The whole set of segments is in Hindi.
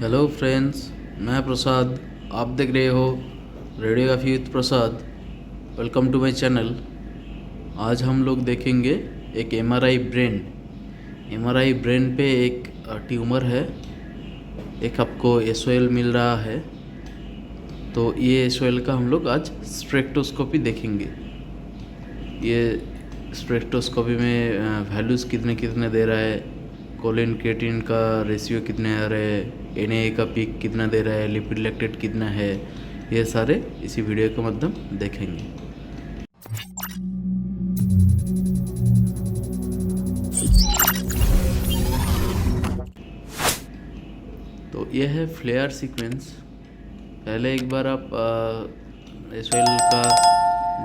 हेलो फ्रेंड्स, मैं प्रसाद। आप देख रहे हो radio coffee with Prasad. Welcome to my channel. आज हम लोग देखेंगे एक एमआरआई ब्रेन पे एक ट्यूमर है। एक आपको एसओएल मिल रहा है। तो ये एसओएल का हम लोग आज स्पेक्ट्रोस्कोपी देखेंगे। ये स्पेक्ट्रोस्कोपी में वैल्यूज़ कितने कितने दे रहा है, कोलिन क्रिएटिनिन का रेशियो कितने आ रहे हैं, एनए का पीक कितना दे रहा है, लिपिड लैक्टेट कितना है, ये सारे इसी वीडियो के माध्यम देखेंगे। तो यह है फ्लेयर सीक्वेंस। पहले एक बार आप एसओएल का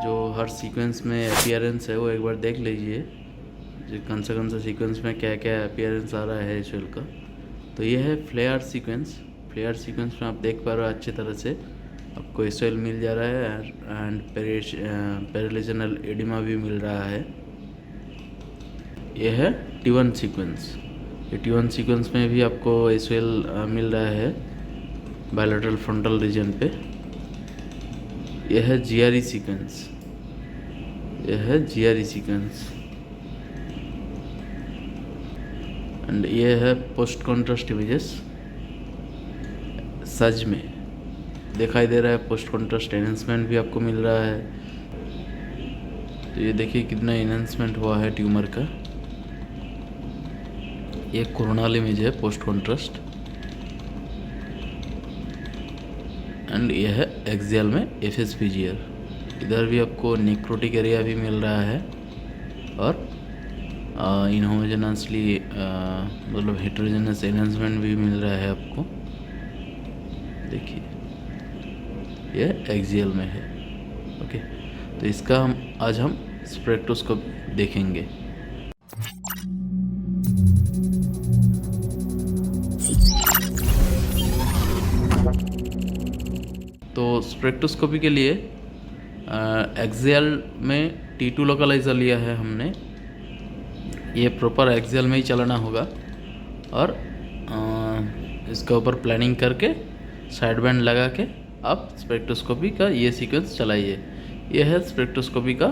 जो हर सीक्वेंस में अपीयरेंस है वो एक बार देख लीजिए, जो कौन सा सीक्वेंस में क्या क्या अपीयरेंस आ रहा है एसओएल का। तो ये है फ्लेयर सीक्वेंस में आप देख पा रहे हो अच्छी तरह से आपको एसओएल मिल जा रहा है एंड पेरिलेजनल एडिमा भी मिल रहा है। ये है T1 सीक्वेंस। ये T1 सीक्वेंस में भी आपको एसओएल मिल रहा है बायलैटरल फ्रंटल रीजन पे। यह है GRE सीक्वेंस एंड ये है पोस्ट कॉन्ट्रास्ट इमेजेस। सज में दिखाई दे रहा है, पोस्ट कॉन्ट्रास्ट एनहांसमेंट भी आपको मिल रहा है। तो ये देखिए कितना एनहांसमेंट हुआ है ट्यूमर का। ये कोरोनल इमेज है पोस्ट कॉन्ट्रास्ट एंड ये है एक्सियल में FSPGR। इधर भी आपको नेक्रोटिक एरिया भी मिल रहा है और इनहोमोजेनसली मतलब हेटेरोजेनस एनहांसमेंट भी मिल रहा है आपको। देखिए ये एक्सियल में है। ओके, तो इसका आज हम स्पेक्ट्रोस्कोप देखेंगे। तो स्पेक्ट्रोस्कोपी के लिए एक्सियल में T2 लोकलाइजर लिया है हमने। ये प्रॉपर एक्सियल में ही चलाना होगा और इसके ऊपर प्लानिंग करके साइड बैंड लगा के आप स्पेक्ट्रोस्कोपी का ये सीक्वेंस चलाइए। ये है स्पेक्ट्रोस्कोपी का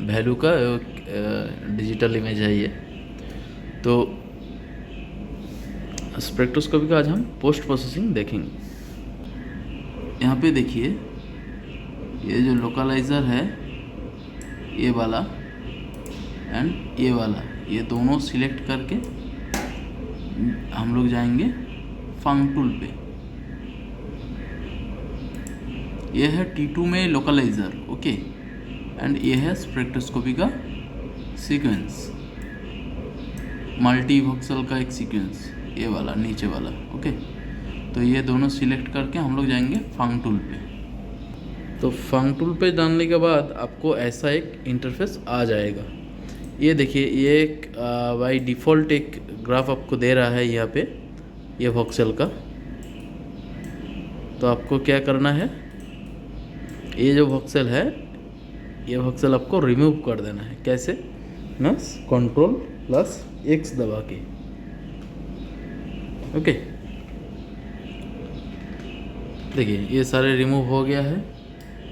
वैल्यू का डिजिटल इमेज है ये। तो स्पेक्ट्रोस्कोपी का आज हम पोस्ट प्रोसेसिंग देखेंगे। यहाँ पे देखिए ये जो लोकलाइजर है ये वाला एंड ये वाला, ये दोनों सिलेक्ट करके हम लोग जाएंगे फंग टूल पे। ये है T2 में लोकलाइजर। ओके, एंड ये है स्पेक्ट्रोस्कोपी का सीक्वेंस, मल्टीवॉक्सल का एक सीक्वेंस, ये वाला नीचे वाला। ओके, तो ये दोनों सिलेक्ट करके हम लोग जाएंगे फंग टूल पे। तो फंग टूल पे जाने के बाद आपको ऐसा एक इंटरफेस आ जाएगा। ये देखिए ये एक बाई डिफ़ॉल्ट एक ग्राफ आपको दे रहा है यहाँ पे, ये वॉक्सेल का। तो आपको क्या करना है, ये जो वॉक्सेल है ये वॉक्सेल आपको रिमूव कर देना है। कैसे ना, Ctrl+X दबा के। ओके, देखिए ये सारे रिमूव हो गया है।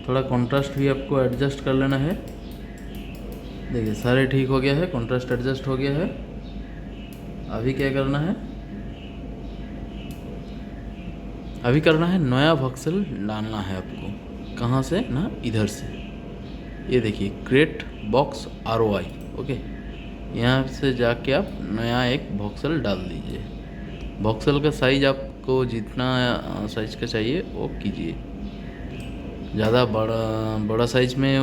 थोड़ा कॉन्ट्रास्ट भी आपको एडजस्ट कर लेना है। देखिए सारे ठीक हो गया है, कॉन्ट्रास्ट एडजस्ट हो गया है। अभी क्या करना है, अभी करना है नया वॉक्सेल डालना है आपको। कहाँ से ना, इधर से। ये देखिए क्रिएट बॉक्स ROI। ओके, यहाँ से जाके आप नया एक वॉक्सेल डाल दीजिए। वॉक्सेल का साइज आपको जितना साइज का चाहिए वो कीजिए। ज़्यादा बड़ा साइज में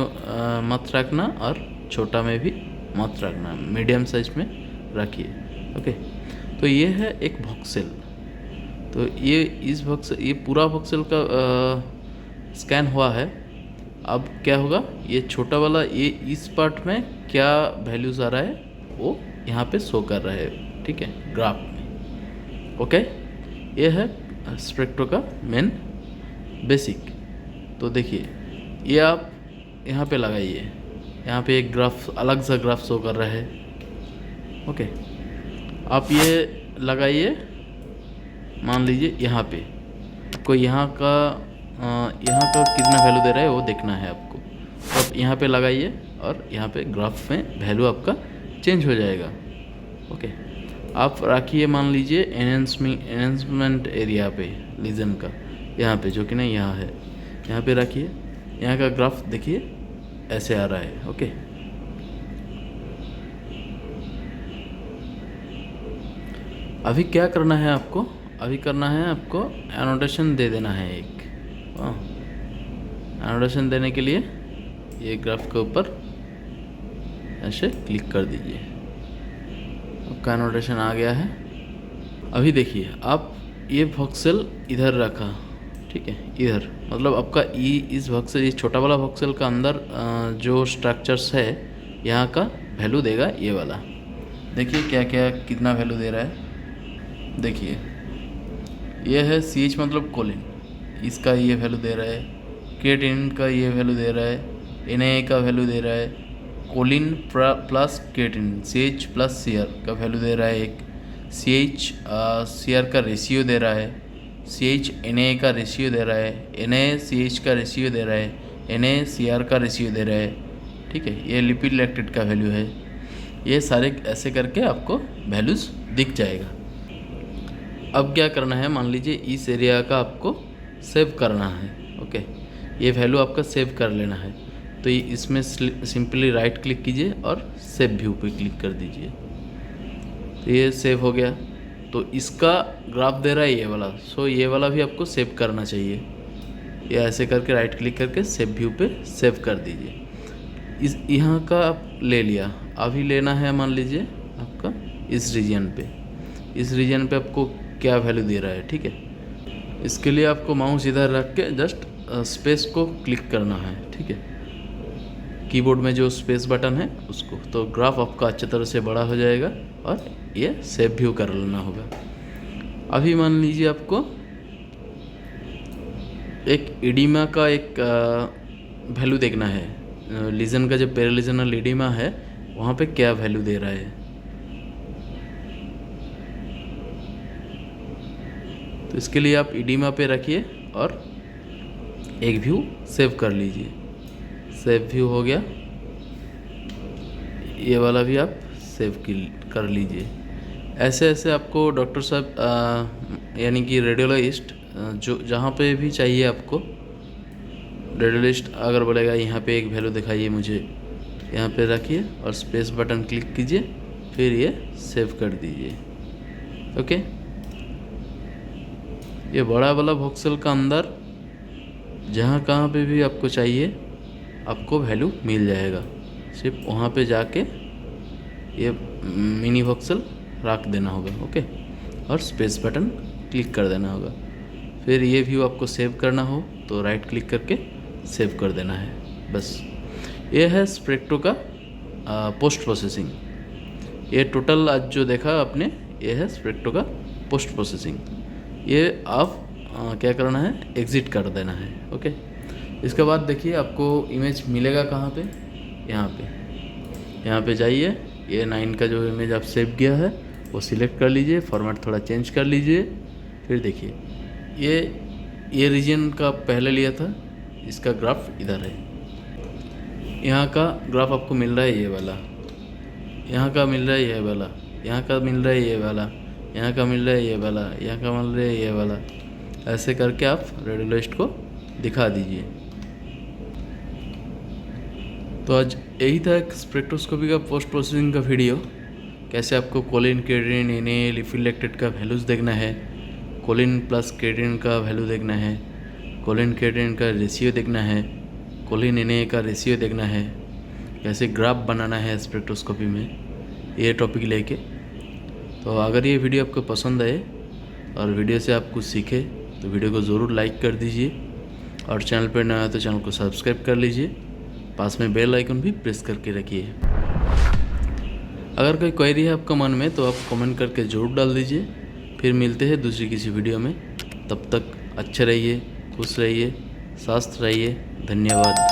मत रखना और छोटा में भी मत रखना, मीडियम साइज में रखिए। ओके, तो ये है एक वॉक्सेल। तो ये पूरा वॉक्सेल का स्कैन हुआ है। अब क्या होगा, ये छोटा वाला ये इस पार्ट में क्या वैल्यूज़ आ रहा है वो यहाँ पे शो कर रहा है। ठीक है, ग्राफ में। ओके, ये है स्पेक्ट्रो का मेन बेसिक। तो देखिए ये आप यहाँ पे लगाइए, यहाँ पे एक ग्राफ, अलग सा ग्राफ शो कर रहा है। ओके, आप ये लगाइए मान लीजिए यहाँ पे आपको यहाँ का कितना वैल्यू दे रहा है वो देखना है आपको। तो आप यहाँ पे लगाइए और यहाँ पे ग्राफ में वैल्यू आपका चेंज हो जाएगा। ओके, आप रखिए मान लीजिए एनहेंसमेंट एरिया पे लीजन का, यहाँ पे जो कि ना यहाँ है, यहाँ पे रखिए। यहाँ का ग्राफ देखिए ऐसे आ रहा है। ओके, अभी क्या करना है आपको, अभी करना है आपको एनोटेशन दे देना है एक। एनोटेशन देने के लिए ये ग्राफ के ऊपर ऐसे क्लिक कर दीजिए, आपका एनोटेशन आ गया है। अभी देखिए आप ये वोक्सेल इधर रखा, ठीक है, इधर मतलब आपका इस वोक्सेल, इस छोटा वाला वोक्सेल का अंदर जो स्ट्रक्चर्स है यहाँ का वैल्यू देगा ये वाला। देखिए क्या क्या कितना वैल्यू दे रहा है। देखिए ये है CH मतलब कोलिन, इसका ये वैल्यू दे रहा है। केटिन का ये वैल्यू दे रहा है। Na का वैल्यू दे रहा है। Choline plus creatine CH plus Cr का वैल्यू दे रहा है एक। CH Cr का रेशियो दे रहा है। CH Na का रेशियो दे रहा है। Na CH का रेशियो दे रहा है। Na Cr का रेशियो दे रहा है। ठीक है, ये लिपिड लैक्टेट का वैल्यू है। ये सारे ऐसे करके आपको वैल्यूज़ दिख जाएगा। अब क्या करना है, मान लीजिए इस एरिया का आपको सेव करना है। ओके, ये वैल्यू आपका सेव कर लेना है। तो ये इसमें सिंपली राइट क्लिक कीजिए और सेव व्यू पे क्लिक कर दीजिए। तो ये सेव हो गया। तो इसका ग्राफ दे रहा है ये वाला, सो ये वाला भी आपको सेव करना चाहिए। ये ऐसे करके राइट क्लिक करके सेव व्यू पे सेव कर दीजिए। इस यहाँ का आप ले लिया, अभी लेना है मान लीजिए आपका इस रीजन पे। इस रीजन पे आपको क्या वैल्यू दे रहा है, ठीक है। इसके लिए आपको माउस इधर रख के जस्ट स्पेस को क्लिक करना है, ठीक है, कीबोर्ड में जो स्पेस बटन है उसको। तो ग्राफ आपका अच्छी तरह से बड़ा हो जाएगा और ये सेव व्यू कर लेना होगा। अभी मान लीजिए आपको एक इडीमा का एक वैल्यू देखना है। लीजन का जो पेरालीजनल इडीमा है वहाँ पे क्या वैल्यू दे रहा है। तो इसके लिए आप इडीमा पे रखिए और एक व्यू सेव कर लीजिए। सेव व्यू हो गया, ये वाला भी आप सेव कर लीजिए। ऐसे ऐसे आपको डॉक्टर साहब यानी कि रेडियोलॉजिस्ट जो जहाँ पे भी चाहिए आपको, रेडियोलॉजिस्ट अगर बोलेगा यहाँ पे एक वैल्यू दिखाइए मुझे, यहाँ पे रखिए और स्पेस बटन क्लिक कीजिए, फिर ये सेव कर दीजिए। ओके, ये बड़ा वाला वोक्सेल का अंदर जहाँ कहाँ पे भी आपको चाहिए आपको वैल्यू मिल जाएगा। सिर्फ वहाँ पे जाके ये मिनी वोक्सेल रख देना होगा। ओके, और स्पेस बटन क्लिक कर देना होगा। फिर ये व्यू आपको सेव करना हो तो राइट क्लिक करके सेव कर देना है। बस ये है स्प्रेक्टो का पोस्ट प्रोसेसिंग। ये टोटल आज जो देखा आपने, ये है स्प्रेक्टो का पोस्ट प्रोसेसिंग। ये आप क्या करना है, एग्ज़िट कर देना है। ओके, इसके बाद देखिए आपको इमेज मिलेगा कहाँ पे, यहाँ पे जाइए। ये 9 का जो इमेज आप सेव किया है वो सिलेक्ट कर लीजिए, फॉर्मेट थोड़ा चेंज कर लीजिए। फिर देखिए ये रीजन का पहले लिया था, इसका ग्राफ इधर है। यहाँ का ग्राफ आपको मिल रहा है ये वाला, यहाँ का मिल रहा है ये वाला, यहाँ का मिल रहा है ये वाला, यहाँ का मिल रहा है ये वाला, यहाँ का मिल रहा है ये वाला। ऐसे करके आप रेडियोलॉजिस्ट को दिखा दीजिए। तो आज यही था स्पेक्ट्रोस्कोपी का पोस्ट प्रोसेसिंग का वीडियो। कैसे आपको कोलिन, केटिन, Na, लिपिड लैक्टेट का वैल्यूज़ देखना है, कोलिन प्लस केटिन का वैल्यू देखना है, कोलिन केटिन का रेशियो देखना है, कोलिन Na का रेशियो देखना है, कैसे ग्राफ बनाना है स्पेक्ट्रोस्कोपी में, ये टॉपिक लेके। तो अगर ये वीडियो आपको पसंद आए और वीडियो से आप कुछ सीखे तो वीडियो को ज़रूर लाइक कर दीजिए, और चैनल पर नया है तो चैनल को सब्सक्राइब कर लीजिए। पास में बेल आइकन भी प्रेस करके रखिए। अगर कोई क्वेरी है आपका मन में तो आप कमेंट करके ज़रूर डाल दीजिए। फिर मिलते हैं दूसरी किसी वीडियो में। तब तक अच्छे रहिए, खुश रहिए, स्वस्थ रहिए। धन्यवाद।